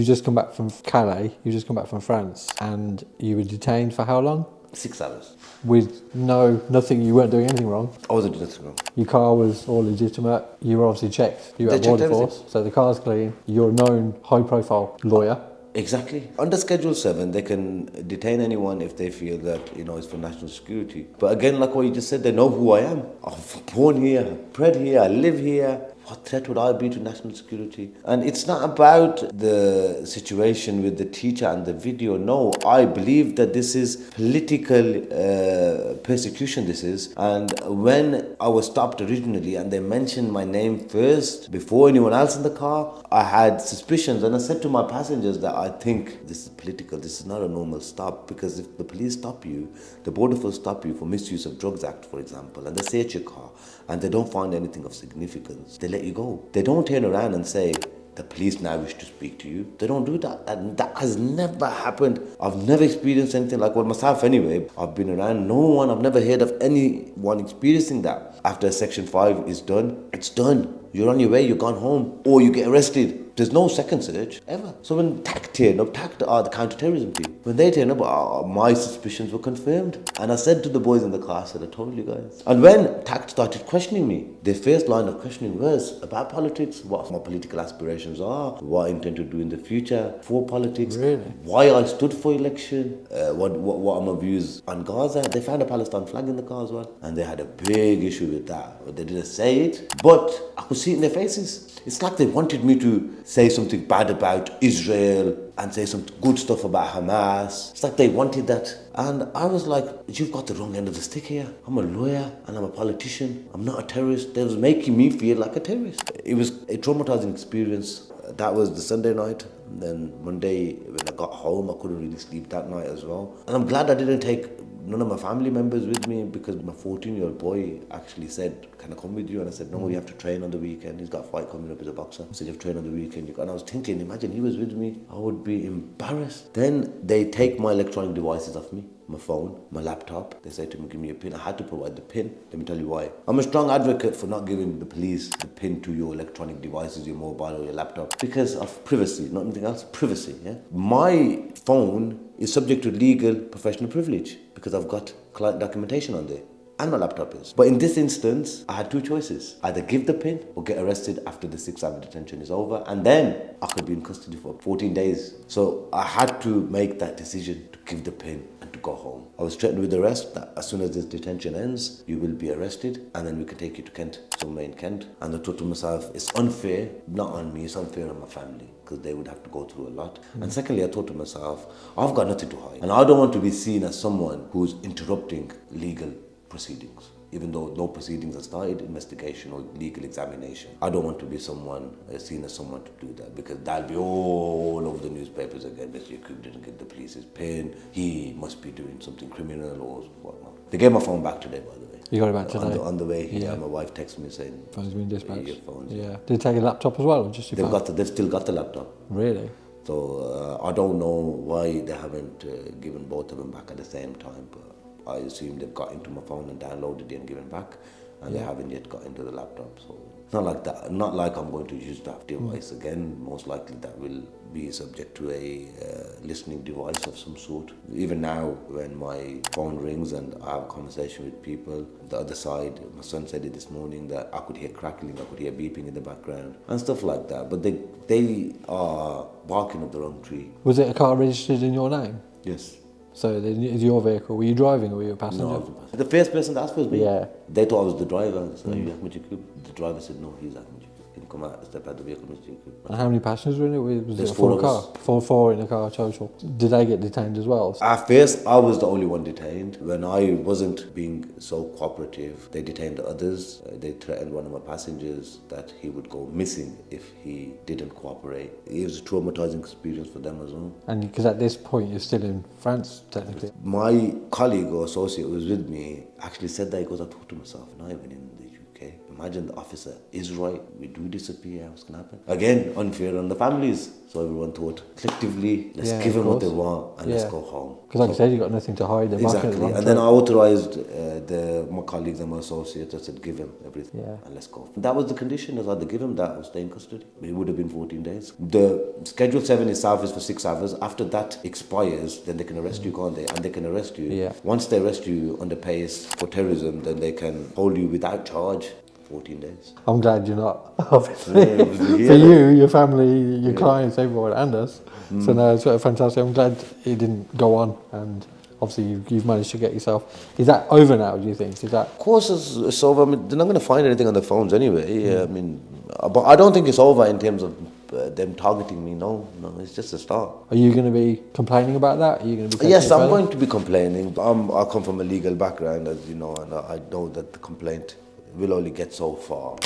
You just come back from Calais, you just come back from France, and you were detained for how long? 6 hours. With nothing, you weren't doing anything wrong. I wasn't doing nothing wrong. Your car was all legitimate. You were obviously checked. You were They at Border checked Force, so the car's clean. You're a known high-profile lawyer. Exactly. Under Schedule 7, they can detain anyone if they feel that, it's for national security. But again, like what you just said, they know who I am. I'm born here, bred here, I live here. What threat would I be to national security? And it's not about the situation with the teacher and the video. No, I believe that this is political persecution, this is. And when I was stopped originally and they mentioned my name first, before anyone else in the car, I had suspicions. And I said to my passengers that I think this is political, this is not a normal stop. Because if the police stop you, the Border Force stop you for misuse of drugs act, for example, and they search your car and they don't find anything of significance, they let you go. They don't turn around and say, the police now wish to speak to you. They don't do that. And that has never happened. I've never experienced anything like one myself anyway. I've been around no one. I've never heard of anyone experiencing that. After Section 5 is done, it's done. You're on your way, you're gone home. Or you get arrested. There's no second search, ever. So when TAC turned up, TAC are the counter-terrorism team. When they turned up, my suspicions were confirmed. And I said to the boys in the car, I said, I told you guys. And when TAC started questioning me, their first line of questioning was about politics, what my political aspirations are, what I intend to do in the future for politics, Really? why I stood for election, what are my views on Gaza. They found a Palestine flag in the car as well. And they had a big issue with that. But they didn't say it, but I could see it in their faces. It's like they wanted me to say something bad about Israel and say some good stuff about Hamas. It's like they wanted that. And I was like, you've got the wrong end of the stick here. I'm a lawyer and I'm a politician. I'm not a terrorist. They was making me feel like a terrorist. It was a traumatizing experience. That was the Sunday night. And then Monday, when I got home, I couldn't really sleep that night as well. And I'm glad I didn't take none of my family members with me, because my 14-year-old boy actually said, can I come with you? And I said, no, you have to train on the weekend. He's got a fight coming up as a boxer. I said, you have to train on the weekend. And I was thinking, imagine he was with me. I would be embarrassed. Then they take my electronic devices off me. My phone, my laptop. They say to me, give me a pin. I had to provide the pin. Let me tell you why. I'm a strong advocate for not giving the police the pin to your electronic devices, your mobile or your laptop, because of privacy, not anything else, privacy. Yeah? My phone is subject to legal professional privilege because I've got client documentation on there. And my laptop is. But in this instance, I had two choices. Either give the pin or get arrested after the 6-hour detention is over. And then I could be in custody for 14 days. So I had to make that decision to give the pin and to go home. I was threatened with arrest that as soon as this detention ends, you will be arrested and then we can take you to Kent, somewhere in Kent. And I thought to myself, it's unfair, not on me, it's unfair on my family, because they would have to go through a lot. And secondly, I thought to myself, I've got nothing to hide. And I don't want to be seen as someone who's interrupting legal proceedings, even though no proceedings are started, investigation or legal examination. I don't want to be someone seen as someone to do that, because that'll be all over the newspapers again. Mr. Yakub didn't get the police's pin, he must be doing something criminal or whatnot. They gave my phone back today, by the way. You got it back today? On the way here, my wife texted me saying, phone's been dispatched. Your phone's Yeah. Did they take a laptop as well, or just your phone? They've still got the laptop. Really? So I don't know why they haven't given both of them back at the same time, but I assume they've got into my phone and downloaded it and given back, and they haven't yet got into the laptop. So it's not like that. Not like I'm going to use that device again. Most likely that will be subject to a listening device of some sort. Even now, when my phone rings and I have a conversation with people, the other side, my son said it this morning that I could hear crackling, I could hear beeping in the background and stuff like that. But they are barking up the wrong tree. Was it a car registered in your name? Yes. So it's your vehicle. Were you driving or were you a passenger? No, I was a passenger. The first person that asked was me. Yeah. They thought I was the driver. So are you Akhmed Yakub? The driver said, no, he's Akhmed Yakub. Can you come out and step out the vehicle, Mr. Yakub? And how many passengers were in it? Was There's it a full 4 of car? us. Four in the car total. Did they get detained as well? At first, I was the only one detained. When I wasn't being so cooperative, they detained the others. They threatened one of my passengers that he would go missing if he didn't cooperate. It was a traumatizing experience for them as well. And because at this point you're still in France, technically. My colleague or associate who was with me actually said that, he goes, I thought to myself, not even in the UK. Imagine the officer is right, we do disappear, what's going to happen? Again, unfair on the families. So everyone thought, collectively, let's Yeah, give of them what they course. want and let's go home. Because like you said, you've got nothing to hide. They're marking it Exactly. wrong And then I trip. authorised my colleagues and my associates. I said, give him everything and let's go. That was the condition. As I had to give him that, or stay in custody. It would have been 14 days. The Schedule 7 itself is for 6 hours. After that expires, then they can arrest you, can't they? And they can arrest you. Yeah. Once they arrest you under pace for terrorism, then they can hold you without charge 14 days. I'm glad you're not, obviously. Yeah, For you, your family, your clients, everyone, and us. So no, it's fantastic. I'm glad it didn't go on, and obviously you've managed to get yourself. Is that over now, do you think? Is that... Of course it's over. I mean, they're not going to find anything on the phones anyway. I mean, but I don't think it's over in terms of them targeting me. No, it's just a start. Are you going to be complaining about that? Are you going to be... Yes, I'm going to be complaining. I come from a legal background, as you know, and I know that the complaint will only get so far.